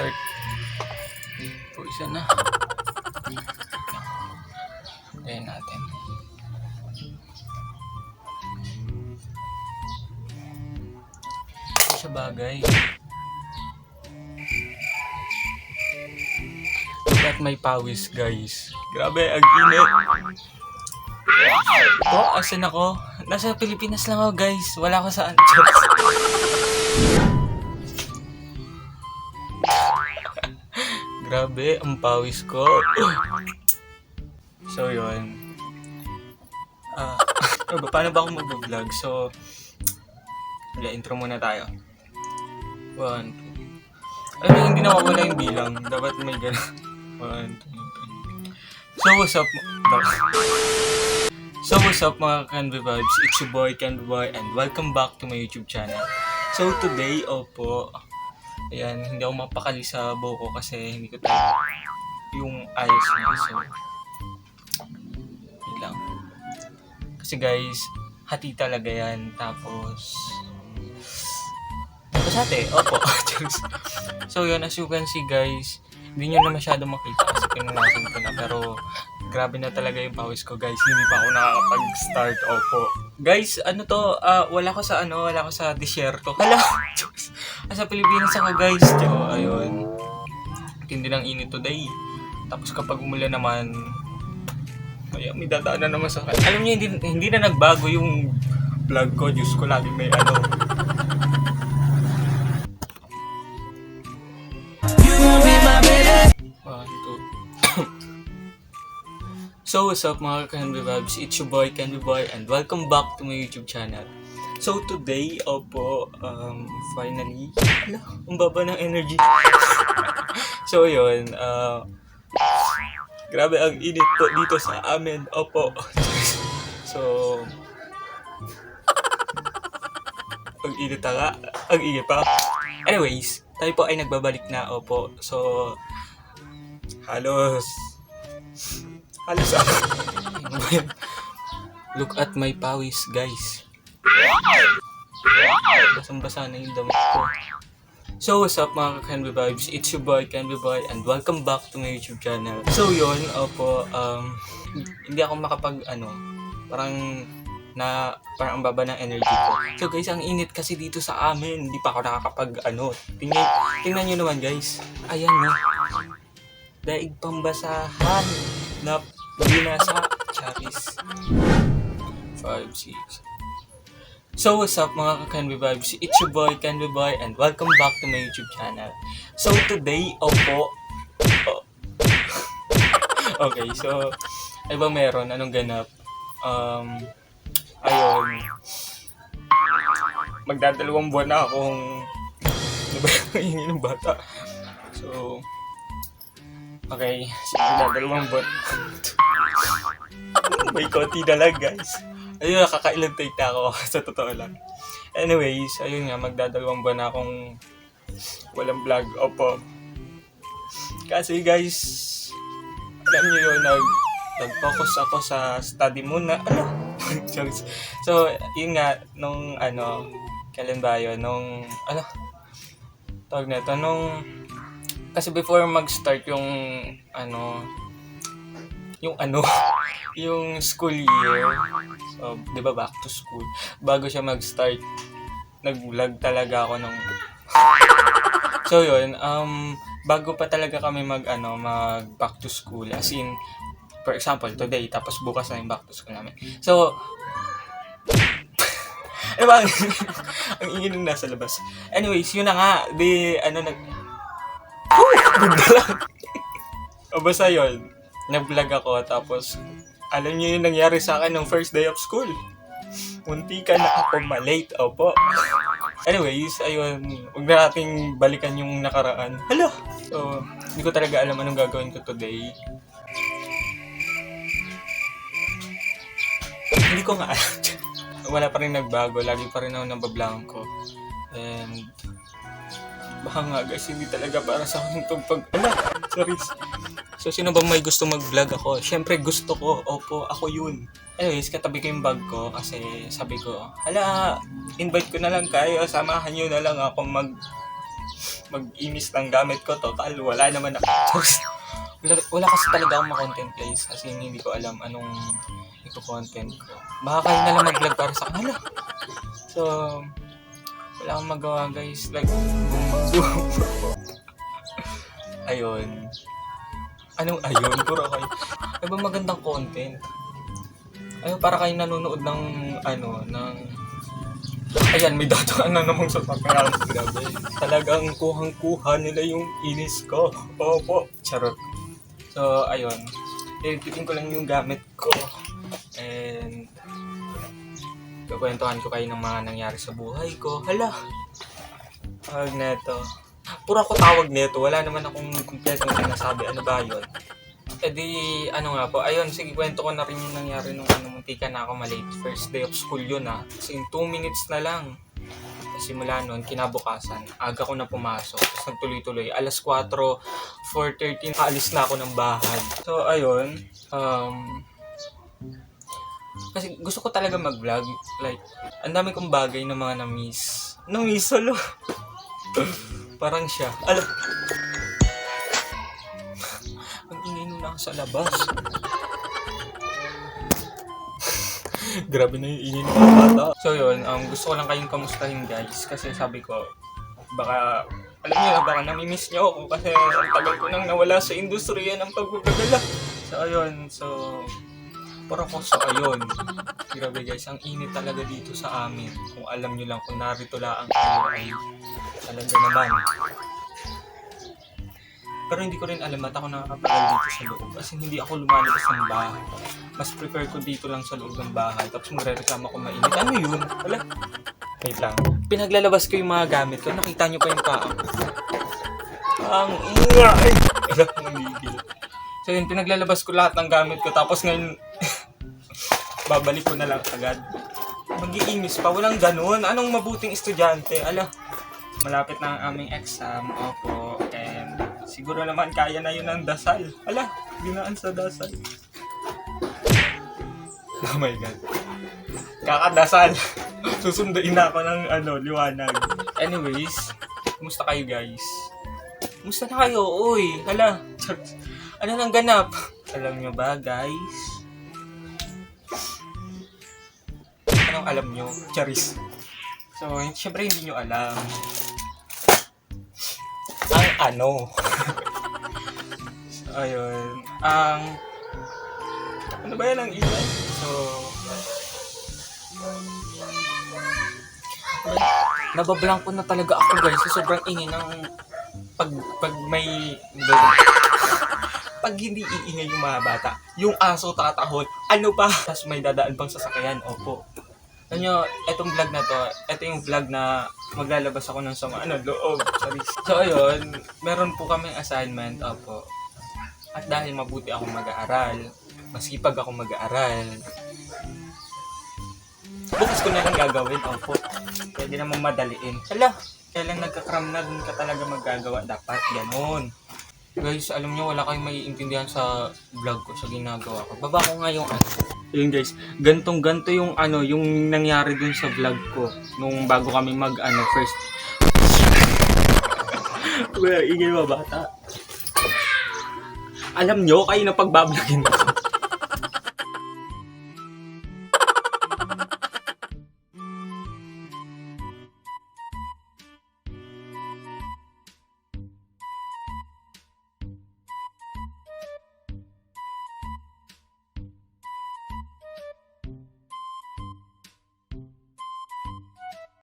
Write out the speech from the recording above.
start. Po isa na. Ayan natin. Ito siya bagay. Look at my pawis, guys. Grabe, ang init. Asan ako? Nasa Pilipinas lang ako, guys. Wala ako saan. Grabe, ang pawis ko. So, yun. Paano ba ako mag-vlog? So, intro muna tayo. 1, 2. Hindi na wala yung bilang. Dapat may gano'n. 1, 2, 3. So, what's up mga Canby Vibes? It's your boy, Canby Boy, and welcome back to my YouTube channel. So, today, ayan, hindi ako mapakali sa buhok ko kasi hindi ko tayo yung ayos niya. So, yun lang. Kasi guys, hati talaga yan. Tapos ate, So yun, as you can see guys, hindi nyo na masyado makita kasi pinunasan ko na. Pero grabe na talaga yung pawis ko guys. Hindi pa ako nakakapag-start. Guys, wala ko sa disyerto. Sa Pilipinas ako guys. Ayun. Tindi ng init today. Tapos kapag umulan naman, may dadaan na naman sa akin. Alam niyo, hindi na nagbago yung vlog ko. Diyos ko, lagi may So what's up mga Canby Vibes, it's your boy Canby Boy and welcome back to my YouTube channel. So today, finally, ang baba ng energy. So yun, grabe ang init po dito sa amin, So, ang init nga, ang init pa. Anyways, tayo po ay nagbabalik na, So, halos look at my pawis, guys. Basang-basa na yung damit ko. So, what's up mga Canby Vibes? It's your boy, Canby Boy, and welcome back to my YouTube channel. So, yun, hindi ako parang ang baba ng energy ko. So, guys, ang init kasi dito sa amin. Hindi pa ako tingnan nyo naman, guys. Ayan, no. Daig pambasahan na binasa Charis 5, 6. So what's up mga Canby Vibes? It's your boy Canby Boy and welcome back to my YouTube channel. So today, okay, so ay ba meron? Anong ganap? Ayun. Magdadalawang buwan na akong hingin ng bata. So okay, magdadalawang buwan. May konti na lang guys. Ayun, nakakailang take na ako sa totoo lang. Anyways, ayun nga, magdadalawang buwan na akong walang vlog. Kasi guys, alam nyo yun, nag-focus ako sa study muna. So, yun nga, kailan ba yun? Kasi before mag-start yung school year, so, di ba back to school, bago siya mag-start, nag-vlog talaga ako so yun, bago pa talaga kami mag back to school, as in, for example, today, tapos bukas na yung back to school namin. So, ang ingin nung nasa labas. Anyways, yun na nga, basta yun, nag-vlog ako, tapos, alam niyo yung nangyari sa akin nung first day of school. Munti ka na ako malate, Anyways, ayun, huwag na nating balikan yung nakaraan. So, hindi ko talaga alam anong gagawin ko today. Hindi ko nga alam. Wala pa rin nagbago, lagi pa rin ako nabablanko. And, baka nga guys, hindi talaga para sa akin itong sorry. So, sino bang may gusto mag-vlog ako? Siyempre, gusto ko. Ako yun. Anyways, katabi ko yung bag ko kasi sabi ko, invite ko na lang kayo. Samahan nyo na lang ako mag-inis ng gamit ko. Total, wala naman ako. Wala kasi talaga akong ma-content guys. Kasi hindi ko alam anong iko-content ko. Baka kayo na lang mag-vlog para sa kanila. So, wala akong magawa guys. Like, ayun. Anong ayun? Puro kayo. Ay ba magandang content? Ayun, para kayo nanonood ng, ayan, may dataan na namang sa pakiram. Grabe. Talagang kuhang-kuha nila yung inis ko. Opo. Charot. So, ayun. Tipitin ko lang yung gamit ko. And, kukwentuhan ko kayo ng mga nangyari sa buhay ko. Hala! Tawag neto. Puro ako tawag neto. Wala naman akong kumpletong sinasabi. Ano ba yun? E di, ano nga po. Ayun, sige, kwento ko na rin yung nangyari nung muntika na ako malate. First day of school yun Kasi in 2 minutes na lang. Simula nun, kinabukasan, aga ko na pumasok. Tapos nagtuloy-tuloy. Alas 4, 4:13, kaalis na ako ng bahay. So, ayun. Kasi gusto ko talaga mag-vlog. Like, ang dami kong bagay na mga na-miss. Na-miss, solo. Parang siya. Alam. Ang ingay nung nasa labas. Grabe na yung ingay ng mga bata. So yun, gusto ko lang kayong kamustahin guys. Kasi sabi ko, baka, alam niyo na, baka namimiss niyo ako. Kasi ang tagal ko nang nawala sa industriya ng pagbabalala. So ayun, so, puro ko sa ayun. Grabe guys, ang init talaga dito sa amin. Kung alam niyo lang, kung narito lang kayo ay talaga naman. Pero hindi ko rin alam at ako nakakapagal dito sa loob. Kasi hindi ako lumalabas ng bahay. Mas prefer ko dito lang sa loob ng bahay. Tapos magre-reklamo ko mainit. Ano yun? Wala. Wait lang. Pinaglalabas ko yung mga gamit ko. Nakita nyo pa yung tao. Ang ingay! Wala, nangigil. So yun, pinaglalabas ko lahat ng gamit ko. Tapos ngayon, babalik ko na lang agad. Mag-iinis pa. Walang ganun. Anong mabuting estudyante? Ala, malapit na ang aming exam. Opo. And siguro naman kaya na yun ng dasal. Ala, ginaan sa dasal. Oh my God. Kakadasal. Susunduin na ako ng liwanag. Anyways, kumusta kayo guys? Kumusta na kayo? Uy, hala. Ano nang ganap? Alam nyo ba guys? Anong alam nyo? Charis. So, syempre hindi nyo alam. Ang ano. So, ayun. Ano ba yan ang ingay? So, nabablank ko na talaga ako guys. So, sobrang ingay ng pag may pag hindi iingay yung mga bata. Yung aso tatahol. Ano pa? Tapos may dadaan pang sasakyan. Opo. Ano nyo, etong vlog na to, ito yung vlog na maglalabas ako ng sama, loob, sorry. So ayun, meron po kaming assignment, opo. At dahil mabuti akong mag-aaral, masipag akong mag-aaral, bukas ko na lang gagawin, opo. Pwede namang madaliin. Hala, kailan nagkakram na, dun ka talaga magagawa, dapat ganun. Guys, alam nyo, wala kayong maiintindihan sa vlog ko, sa ginagawa ko. Baba ko nga yung yun guys, gantong-ganto yung yung nangyari dun sa vlog ko nung bago kami first. Well, ingay mga bata. Alam nyo, kayo na pagbablogin ko.